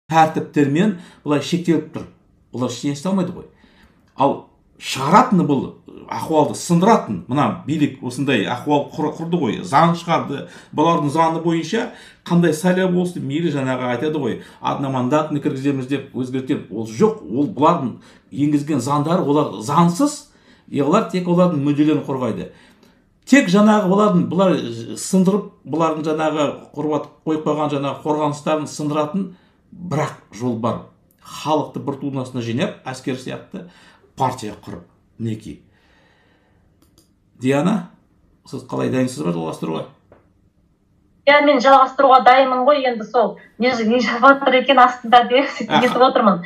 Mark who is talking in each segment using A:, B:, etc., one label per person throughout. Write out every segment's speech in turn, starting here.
A: тәртіптермен бұлай шектеліп тұр. Олар ештеңе істей алмайды ғой. Ал шығаратыны бұл ахуалды сындыратын, мына билік осындай ахуал құрды ғой, заң шығарды. Бұлардың заңы бойынша қандай сайлау болсын, мейлі жаңағы айтады ғой, одномандатный кіргіземіз деп өзгертіп, ол жоқ. Ол бұлардың енгізген заңдары, олар заңсыз, олар тек олардың мүдделерін қорғайды. Тек жаңағы бұлар сындырып, бұлардың жаңағы қойып қойған жаңағы қорғаныстарын сындыратын бірақ жол бар. Халықты бір тумасына жинап, әскер сияқты партия құрып, мінекей. Диана, сіз қалай дайынсыз ба жалғастыруға?
B: Мен жалғастыруға дайынмын ғой, енді сол не жатыр екен астында деп нетіп отырмын.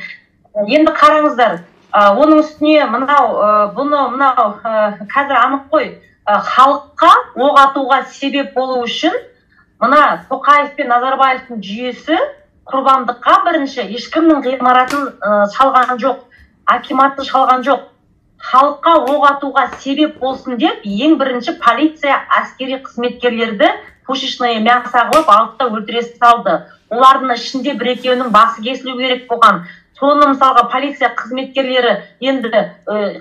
B: Енді қараңыздар, оның үстіне мынау қазір анық қой, халыққа оқ атуға себеп болу үшін мына Тоқаев пен Назарбаевтың жүйесі құрбандыққа бірінші ешкімнің ғимаратын шалған жоқ, акиматты шалған жоқ. Халыққа оқ атуға себеп болсын деп ең бірінші полиция әскери қызметкерлерді пушечное мясо қылып алып та өлтіре салды. Олардың ішінде бір екеуінің басы кесілу керек болған. Соны мысалға полиция қызметкерлері енді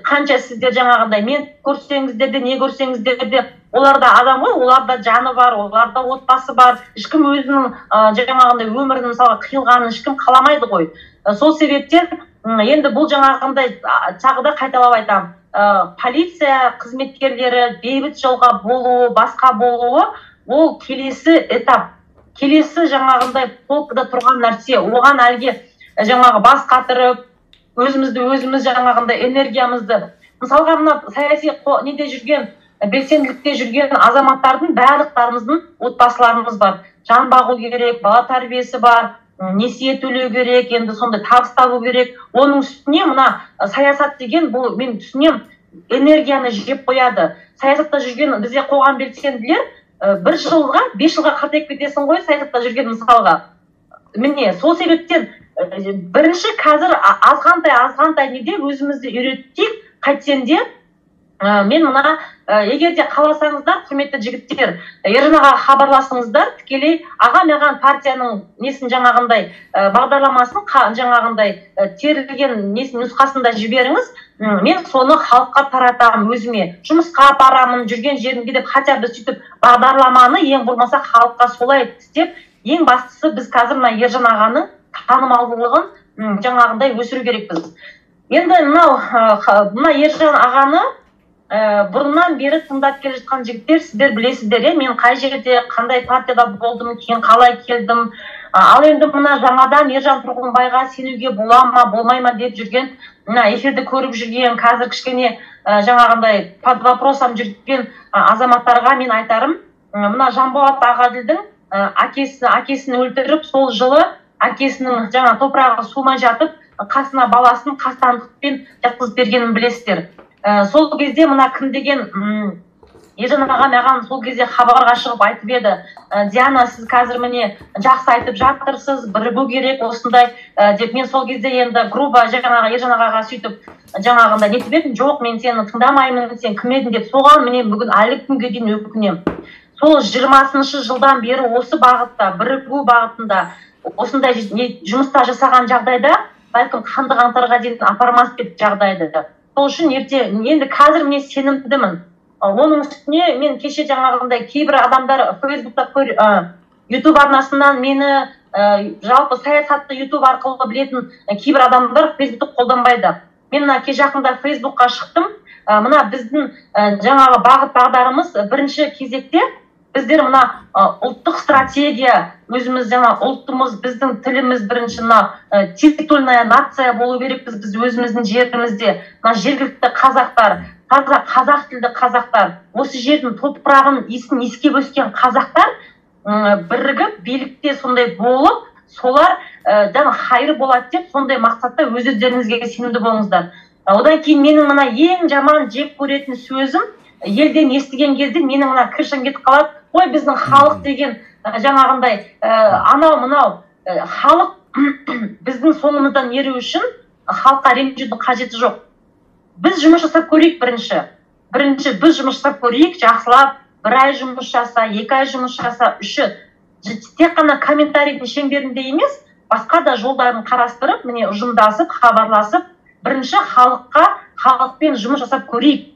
B: қанша сіздер жаңағындай мен көрсеңіздер де не көрсеңіздер де оларда адам ғой, оларда жаны бар, оларда отбасы бар. Ешкім өзінің жаңағындай өмірінің мысалға қиылғанын ешкім қаламайды ғой. Сол себептен енді бұл жаңағындай тағы да қайталап айтамын. Полиция қызметкерлері бейбіт жолға болуы, басқа болуы ол келесі этап. Келесі жаңағындай полкада тұрған нәрсе. Оған әлге жаңағы бас қатырып, өзіміз жаңағындай энергиямызды. Мысалға мына саяси неде жүрген, белсенділікте жүрген азаматтардың барлықтарымыздың отбасыларымыз бар. Жан бағу керек, бала тәрбиесі бар, несие төлеу керек, енді сондай табыс табу керек. Оның үстіне мына саясат деген бұл мен түсінем, энергияны жеп қояды. Саясатта жүрген бізде қоғам белсенділер бір жылға, 5 жылға қартайып кетесің ғой саясатта жүрген мысалға. Міне, сол себептен бірінші қазір азғантай неде өзімізді үйреттік, қайтсен де мен мына егер де қаласаңыздар, құрметті жігіттер, Ержанаға хабарласыңыздар, тікелей аға маған партияның несін жаңағындай бағдарламасын жаңағындай терілген несін нұсқасында жіберіңіз, мен соны халыққа таратамын өзіме, жұмысқа апарамын, жүрген жерімде деп хотя біз сөйтіп бағдарламаны ең болмаса халыққа солай істеп, ең бастысы біз қазір мына Ержан ағаның танымалдылығын жаңағындай өсіру керекпіз. Енді мына Ержан ағаны бұрыннан бері тыңдап келе жатқан жігіттер, сіздер білесіздер, мен қай жерде, қандай партияда болдым, кейін қалай келдім. Ал енді мына жаңадан Ержан Тұрғынбайға сенуге бола ма, болмай ма деп жүрген, мына эфирді көріп жүрген, қазір кішкене жаңағындай под вопросом жүрген азаматтарға мен айтарым, мына Жанболат Ағаділдің әкесін өлтіріп, сол жылы әкесінің жаңа топырағы суымай жатып, қасына баласын қастандықпен жатқызып бергенін білесіздер. Сол кезде мына кім деген Ержан аға маған сол кезде хабарға шығып айтып еді, Диана, сіз қазір міне жақсы айтып жатырсыз, бірігу керек осындай деп. Мен сол кезде енді грубо жаңағы Ержан ағаға сөйтіп жаңағында нетіп едім, жоқ, мен сені тыңдамаймын, сен кім едің деп. соған міне бүгін әлі күнге дейін өкінемін. Сол 20-шы жылдан бері осы бағытта, бірігу бағытында осындай жұмыста жасаған жағдайда, бәлкім қанды қаңтарға дейін апармас деп жағдайды. Сол үшін енді қазір мен сенімдімін. Оның үстіне мен кеше жаңағындай кейбір адамдар Фейсбукта, YouTube арнасынан мені жалпы саясатты YouTube арқылы білетін кейбір адамдар Фейсбукты қолданбайды. Мен кеше жақында Фейсбукқа шықтым. Мына біздің жаңағы бағыт бағдарымыз бірінші кезекте біздер мына ұлттық стратегия, өзіміз жаңа ұлтымыз, біздің тіліміз бірінші титульная нация болу керекпіз біз өзіміздің жерімізде. Мына жергілікті қазақтар, қазақ тілді қазақтар, осы жердің топырағын исін иіскеп өскен қазақтар бірігіп, билікте сондай болып, солар хайыр болады деп, сондай мақсатта өздеріңізге сенімді болыңыздар. Одан кейін менің мына ең жаман жек көретін сөзім, елден естіген кезде менің мына кіршін кетіп қалады. Ой, біздің халық деген жаңағындай анау-мынау халық біздің соңымыздан еру үшін халыққа ренжудің қажеті жоқ. Біз жұмыс жасап көрейік бірінші. Біз жұмыс жасап көрейік, жақсылап, 1 ай жұмыс жаса, 2 ай жұмыс жаса, 3. Тек қана комментарийдің шеңберінде емес, басқа да жолдарын қарастырып, міне ұжымдасып, хабарласып, бірінші халықпен жұмыс жасап көрейік.